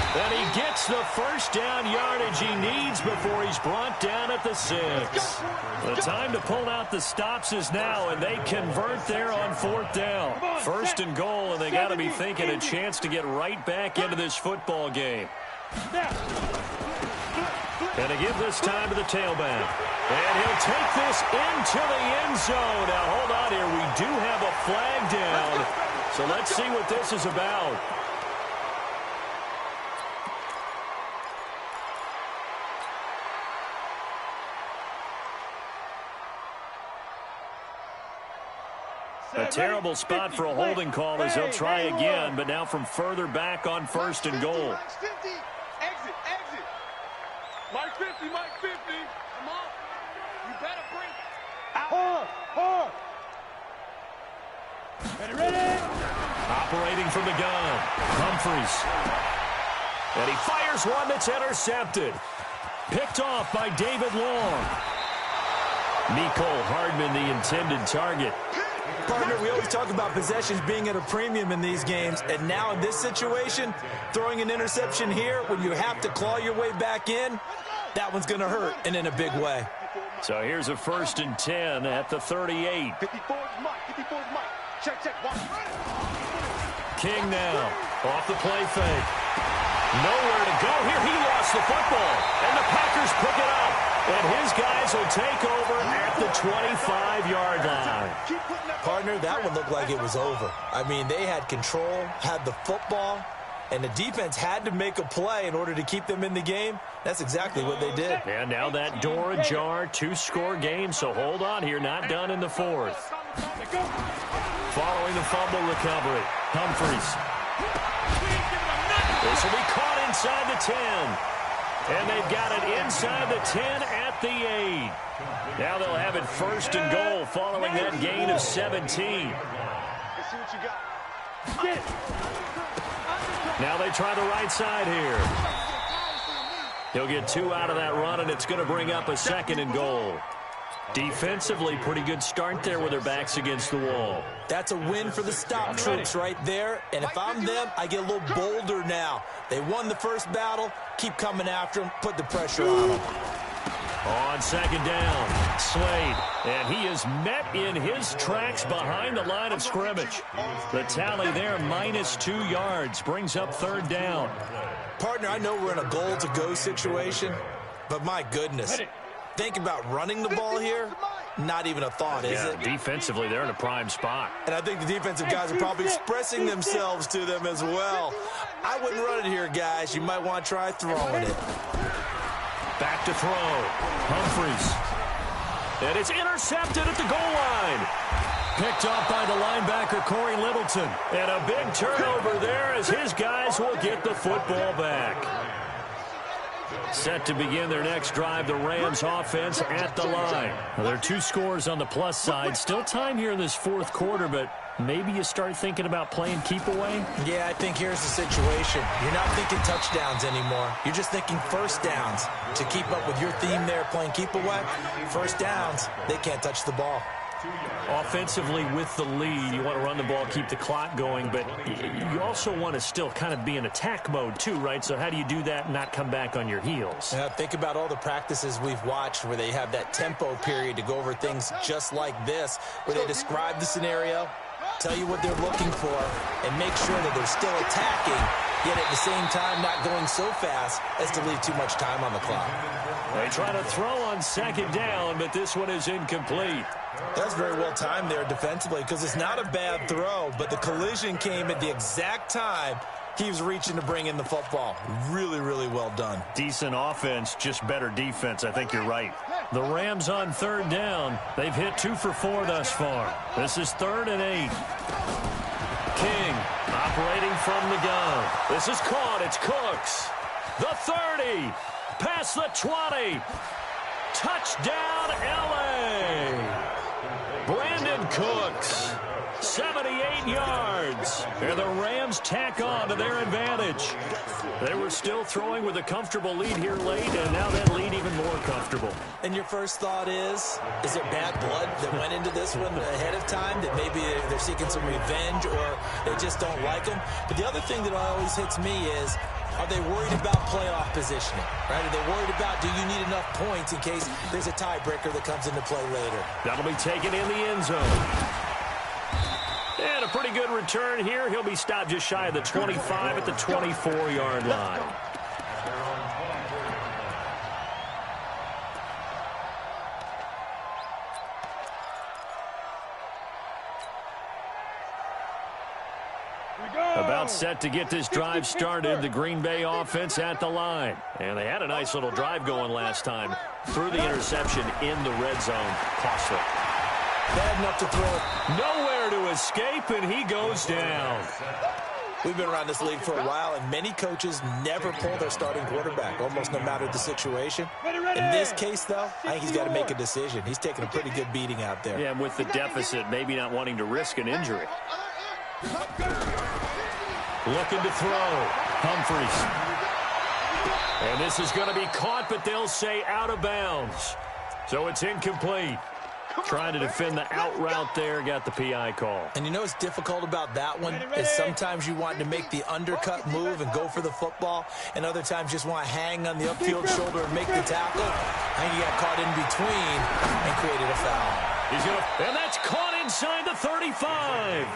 And he gets the first down yardage he needs before he's brought down at the 6. The time to pull out the stops is now, and they convert there on 4th down. 1st and goal, and they got to be thinking a chance to get right back into this football game. And to give this time to the tailback. And he'll take this into the end zone. Now, hold on here. We do have a flag down. So let's see what this is about. A terrible spot for a holding call as they'll try again, but now from further back on 1st and goal. Exit. Mike 50. Come on. You better bring Hard. Ready. Operating from the gun, Humphries. And he fires one that's intercepted. Picked off by David Long. Mecole Hardman, the intended target. Partner, we always talk about possessions being at a premium in these games, and now in this situation, throwing an interception here when you have to claw your way back in, that one's going to hurt, and in a big way. So here's a 1st and 10 at the 38. 54's Mike. Check. King now, off the play fake. Nowhere to go here. He lost the football, and the Packers pick it up. And his guys will take over at the 25-yard line. Partner, that one looked like it was over. I mean, they had control, had the football, and the defense had to make a play in order to keep them in the game. That's exactly what they did. And now that door ajar, 2-score game, so hold on here, not done in the 4th. Following the fumble recovery, Humphries. This will be caught inside the 10. And they've got it inside the 10 at the 8. Now they'll have it 1st and goal following that gain of 17. Let's see what you got. Now they try the right side here. He'll get 2 out of that run, and it's going to bring up a 2nd and goal. Defensively, pretty good start there with their backs against the wall. That's a win for the stop troops right there. And if I'm them, I get a little bolder now. They won the first battle. Keep coming after them. Put the pressure on them. On second down, Slade. And he is met in his tracks behind the line of scrimmage. The tally there, -2 yards, brings up third down. Partner, I know we're in a goal-to-go situation, but my goodness, think about running the ball here. Not even a thought, is it? Defensively, they're in a prime spot. And I think the defensive guys are probably expressing themselves to them as well. I wouldn't run it here, guys. You might want to try throwing it. Back to throw. Humphries. And it's intercepted at the goal line. Picked off by the linebacker, Corey Littleton. And a big turnover there as his guys will get the football back. Set to begin their next drive, the Rams offense at the line. Well, there are 2 scores on the plus side. Still time here in this fourth quarter, but maybe you start thinking about playing keep away? Yeah, I think here's the situation. You're not thinking touchdowns anymore. You're just thinking first downs. To keep up with your theme there, playing keep away, first downs, they can't touch the ball. Offensively, with the lead, you want to run the ball, keep the clock going, but you also want to still kind of be in attack mode too, right? So how do you do that and not come back on your heels? Yeah, think about all the practices we've watched where they have that tempo period to go over things just like this, where they describe the scenario, tell you what they're looking for, and make sure that they're still attacking, yet at the same time not going so fast as to leave too much time on the clock. They try to throw on second down, but this one is incomplete. That's very well timed there defensively because it's not a bad throw, but the collision came at the exact time he was reaching to bring in the football. Really, really well done. Decent offense, just better defense. I think you're right. The Rams on third down. They've hit 2 for 4 thus far. This is 3rd and 8. King operating from the gun. This is caught. It's Cooks. The 30. Past the 20. Touchdown, L.A. Brandon Cooks, 78 yards. And the Rams tack on to their advantage. They were still throwing with a comfortable lead here late, and now that lead even more comfortable. And your first thought is there bad blood that went into this one ahead of time, that maybe they're seeking some revenge or they just don't like them? But the other thing that always hits me is, are they worried about playoff positioning, right? Are they worried about, do you need enough points in case there's a tiebreaker that comes into play later? That'll be taken in the end zone. And a pretty good return here. He'll be stopped just shy of the 25 at the 24-yard line. About set to get this drive started, the Green Bay offense at the line. And they had a nice little drive going last time. Threw the interception in the red zone. Costly. Bad enough to throw. Nowhere to escape, and he goes down. We've been around this league for a while, and many coaches never pull their starting quarterback, almost no matter the situation. In this case, though, I think he's got to make a decision. He's taking a pretty good beating out there. Yeah, and with the deficit, maybe not wanting to risk an injury. Looking to throw. Humphries. And this is going to be caught, but they'll say out of bounds. So it's incomplete. Trying to defend the out route there, got the PI call. And you know what's difficult about that one is sometimes you want to make the undercut move and go for the football, and other times just want to hang on the upfield shoulder and make the tackle. I think he got caught in between and created a foul. And that's caught inside the 35.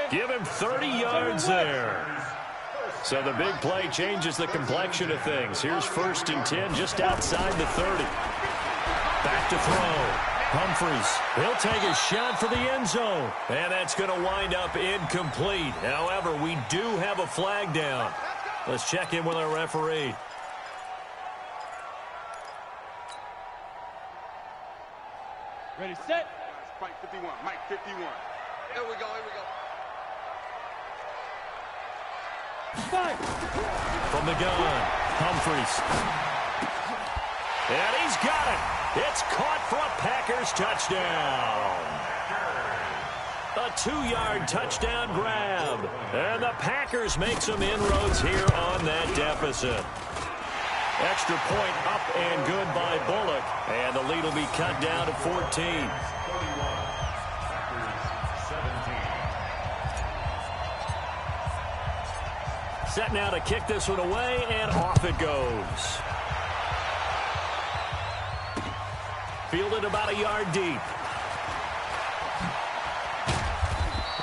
Give him 30 yards there. So the big play changes the complexion of things. Here's 1st and 10 just outside the 30. Back to throw. Humphries. He'll take a shot for the end zone. And that's going to wind up incomplete. However, we do have a flag down. Let's check in with our referee. Ready, set. Mike 51, Mike 51. Here we go, here we go. Fight. From the gun, Humphries. And he's got it. It's caught for a Packers touchdown. A 2-yard touchdown grab. And the Packers make some inroads here on that deficit. Extra point up and good by Bullock. And the lead will be cut down to 14. Set now to kick this one away, and off it goes. Fielded about a yard deep.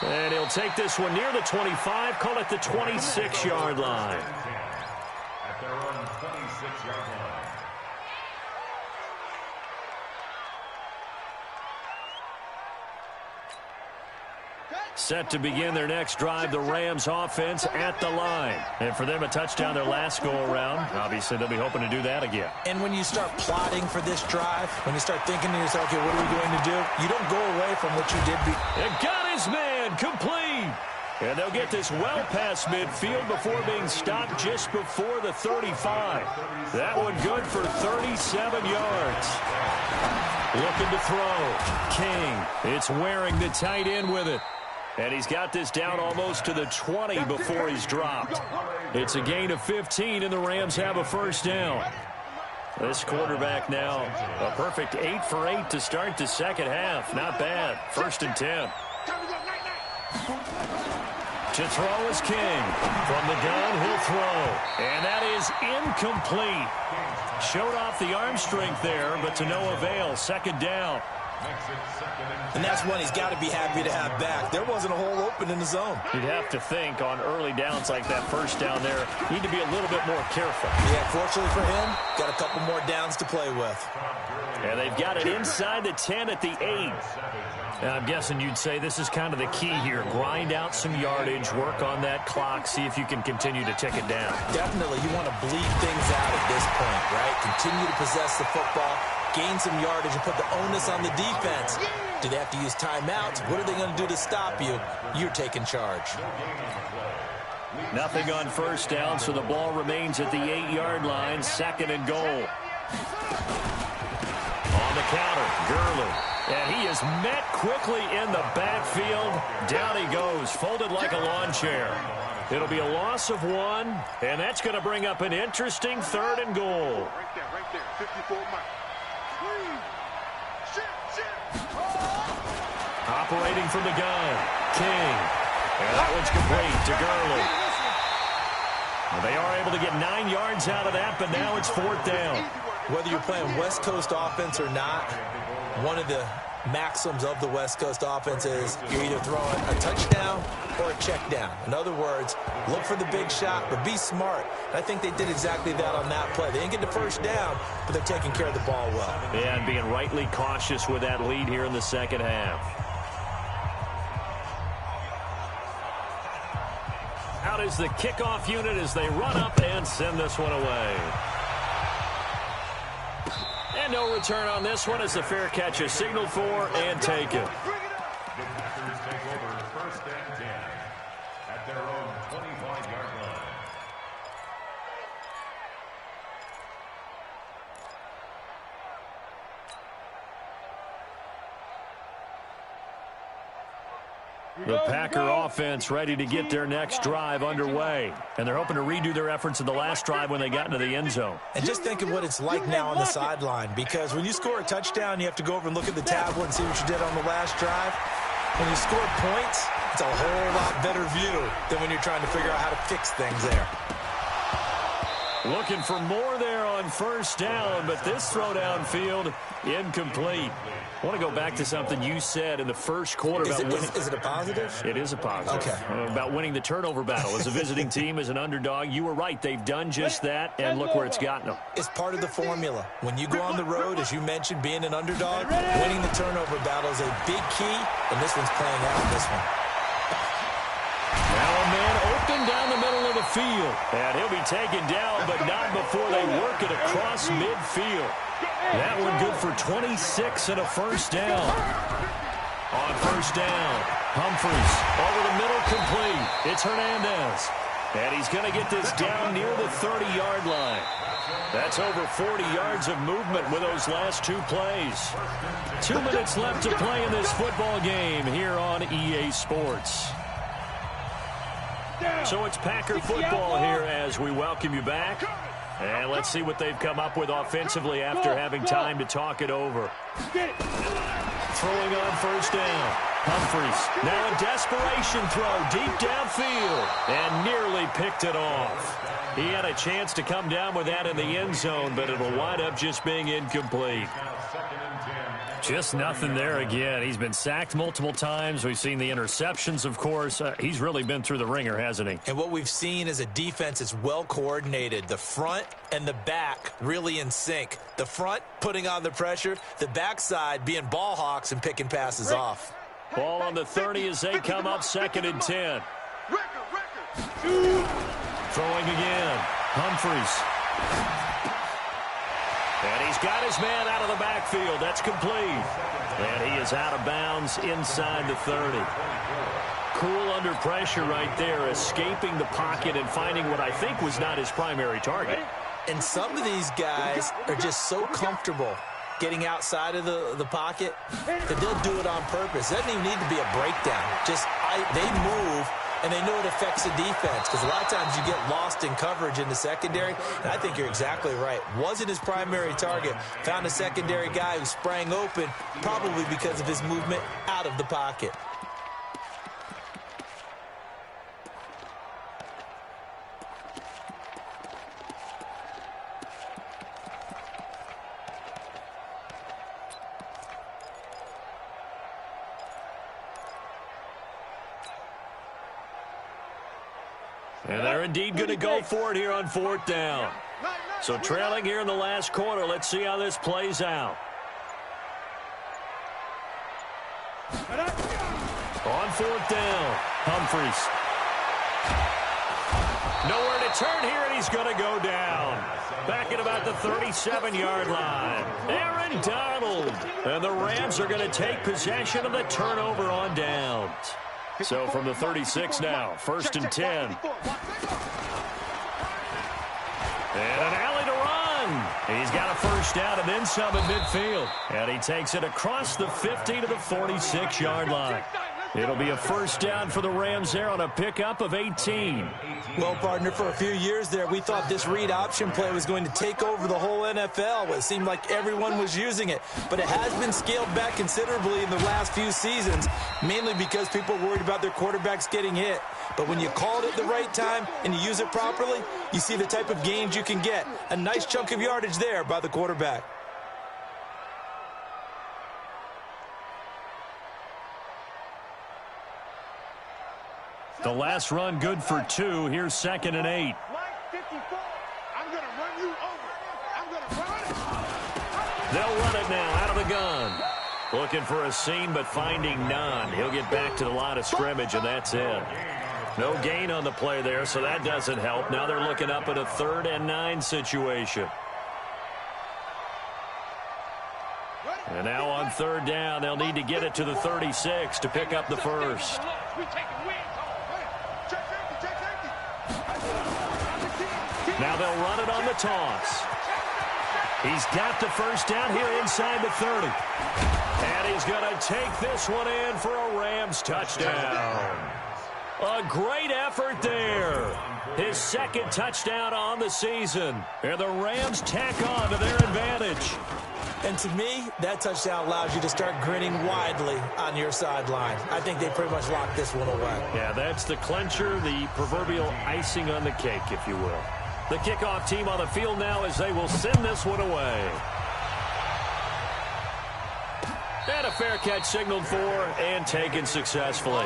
And he'll take this one near the 25, call it the 26-yard line. At their own 26-yard line. Set to begin their next drive, the Rams offense at the line. And for them, a touchdown their last go-around. Obviously, they'll be hoping to do that again. And when you start plotting for this drive, when you start thinking to yourself, okay, what are we going to do? You don't go away from what you did. It got his man complete. And they'll get this well past midfield before being stopped just before the 35. That one good for 37 yards. Looking to throw. King. It's wearing the tight end with it. And he's got this down almost to the 20 before he's dropped. It's a gain of 15, and the Rams have a first down. This quarterback now, a perfect 8 for 8 to start the second half. Not bad. 1st and 10. To throw is King. From the gun, he'll throw. And that is incomplete. Showed off the arm strength there, but to no avail. 2nd down. And that's one he's got to be happy to have back. There wasn't a hole open in the zone. You'd have to think on early downs like that first down there, need to be a little bit more careful. Yeah, fortunately for him, got a couple more downs to play with. And they've got it inside the 10 at the 8. And I'm guessing you'd say this is kind of the key here. Grind out some yardage, work on that clock, see if you can continue to tick it down. Definitely, you want to bleed things out at this point, right? Continue to possess the football, gain some yardage, and put the onus on the defense. Do they have to use timeouts? What are they going to do to stop you? You're taking charge. Nothing on first down, so the ball remains at the 8-yard line. 2nd and goal. On the counter, Gurley. And he is met quickly in the backfield. Down he goes, folded like a lawn chair. It'll be a loss of 1, and that's going to bring up an interesting 3rd and goal. Right there, 54 miles. Operating from the gun, King. And that one's complete to Gurley. Well, they are able to get 9 yards out of that, but now it's 4th down. Whether you're playing West Coast offense or not, one of the maxims of the West Coast offense is you're either throwing a touchdown or a check down. In other words, look for the big shot, but be smart. And I think they did exactly that on that play. They didn't get the first down, but they're taking care of the ball well. Yeah, and being rightly cautious with that lead here in the second half. Out is the kickoff unit as they run up and send this one away. And no return on this one as the fair catch is signaled for and taken. The Packers take over 1st and 10 at their own 25-yard line. The Packer offense ready to get their next drive underway. And they're hoping to redo their efforts in the last drive when they got into the end zone. And just think of what it's like now on the sideline, because when you score a touchdown, you have to go over and look at the tablet and see what you did on the last drive. When you score points, it's a whole lot better view than when you're trying to figure out how to fix things there. Looking for more there on first down, but this throw downfield incomplete. I want to go back to something you said in the first quarter about winning. Is it a positive? It is a positive. Okay. About winning the turnover battle. As a visiting team, as an underdog, you were right. They've done just that, and look where it's gotten them. It's part of the formula. When you go on the road, as you mentioned, being an underdog, winning the turnover battle is a big key, and this one's playing out in this one. Now a man open down the middle of the field. And he'll be taken down, but not before they work it across midfield. That one good for 26 and a first down. On first down, Humphries over the middle, complete. It's Hernandez. And he's going to get this down near the 30-yard line. That's over 40 yards of movement with those last 2 plays. 2 minutes left to play in this football game here on EA Sports. So it's Packer football here as we welcome you back. And let's see what they've come up with offensively after having time to talk it over. Throwing on first down. Humphries. Now a desperation throw deep downfield. And nearly picked it off. He had a chance to come down with that in the end zone, but it'll wind up just being incomplete. Now 2nd and 10. Just nothing there again. He's been sacked multiple times. We've seen the interceptions, of course. He's really been through the ringer, hasn't he? And what we've seen is a defense that's well coordinated. The front and the back really in sync. The front putting on the pressure, the backside being ball hawks and picking passes off. Ball on the 30 as they come up 2nd and 10. Throwing again. Humphries. And he's got his man out of the backfield. That's complete. And he is out of bounds inside the 30. Cool under pressure right there, escaping the pocket and finding what I think was not his primary target. And some of these guys are just so comfortable getting outside of the pocket that they'll do it on purpose. It doesn't even need to be a breakdown. They move, and they know it affects the defense because a lot of times you get lost in coverage in the secondary. And I think you're exactly right. Wasn't his primary target. Found a secondary guy who sprang open, probably because of his movement out of the pocket. And they're indeed going to go for it here on 4th down. So trailing here in the last quarter. Let's see how this plays out. On 4th down, Humphries. Nowhere to turn here, and he's going to go down. Back at about the 37-yard line. Aaron Donald. And the Rams are going to take possession of the turnover on downs. So from the 36 now, 1st and 10. And an alley to run. He's got a first down and then some at midfield. And he takes it across the 50 to the 46-yard line. It'll be a first down for the Rams there on a pickup of 18. Well, partner, for a few years there, we thought this read option play was going to take over the whole NFL. It seemed like everyone was using it. But it has been scaled back considerably in the last few seasons, mainly because people are worried about their quarterbacks getting hit. But when you call it at the right time and you use it properly, you see the type of gains you can get. A nice chunk of yardage there by the quarterback. The last run good for 2. Here's 2nd and 8. I'm going to run you over. I'm going to run it. They'll run it now out of the gun. Looking for a seam, but finding none. He'll get back to the line of scrimmage, and that's it. No gain on the play there, so that doesn't help. Now they're looking up at a 3rd and 9 situation. And now on 3rd down, they'll need to get it to the 36 to pick up the first. Now they'll run it on the toss. He's got the first down here inside the 30. And he's going to take this one in for a Rams touchdown. A great effort there. His 2nd touchdown on the season. And the Rams tack on to their advantage. And to me, that touchdown allows you to start grinning widely on your sideline. I think they pretty much locked this one away. Yeah, that's the clincher, the proverbial icing on the cake, if you will. The kickoff team on the field now as they will send this one away. And a fair catch signaled for and taken successfully.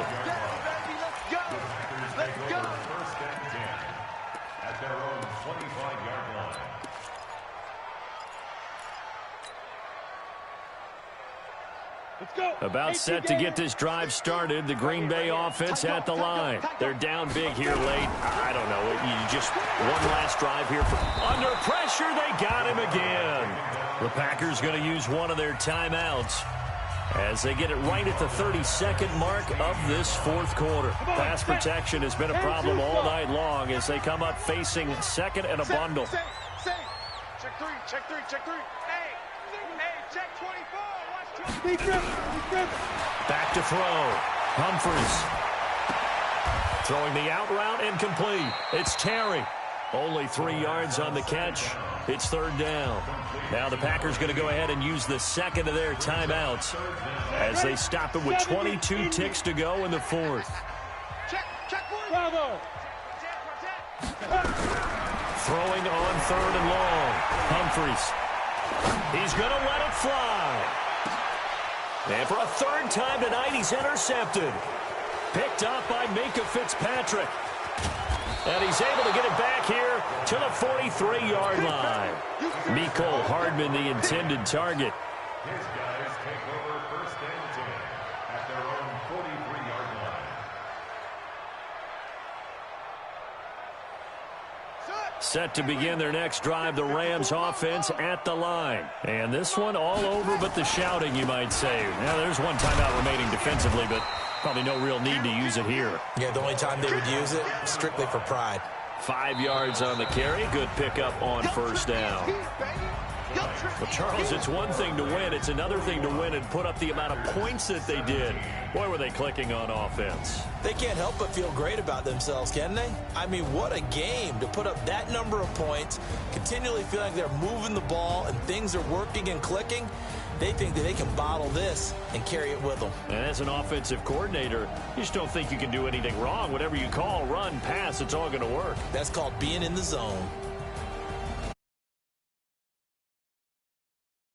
About set to get this drive started. The Green Bay offense at the line. They're down big here late. I don't know. You just one last drive here. Under pressure, they got him again. The Packers going to use one of their timeouts as they get it right at the 32nd mark of this 4th quarter. Pass protection has been a problem all night long as they come up facing 2nd and a bundle. Check 3, check 3, check 3. Hey, check 24. Back to throw. Humphries. Throwing the out route incomplete. It's Terry. Only 3 yards on the catch. It's 3rd down. Now the Packers going to go ahead and use the 2nd of their timeouts as they stop it with 22 ticks to go in the 4th. Throwing on 3rd and long. Humphries. He's going to let it fly. And for a third time tonight, he's intercepted. Picked up by Minka Fitzpatrick. And he's able to get it back here to the 43-yard line. Mecole Hardman, the intended target. His guys take over first and 10 at their own 43-yard line. Set to begin their next drive, the Rams offense at the line. And this one all over but the shouting, you might say. Now, there's one timeout remaining defensively, but probably no real need to use it here. Yeah, the only time they would use it, strictly for pride. 5 yards on the carry. Good pickup on first down. Well, Charles, it's one thing to win. It's another thing to win and put up the amount of points that they did. Boy, were they clicking on offense. They can't help but feel great about themselves, can they? I mean, what a game to put up that number of points, continually feel like they're moving the ball and things are working and clicking. They think that they can bottle this and carry it with them. And as an offensive coordinator, you just don't think you can do anything wrong. Whatever you call, run, pass, it's all going to work. That's called being in the zone.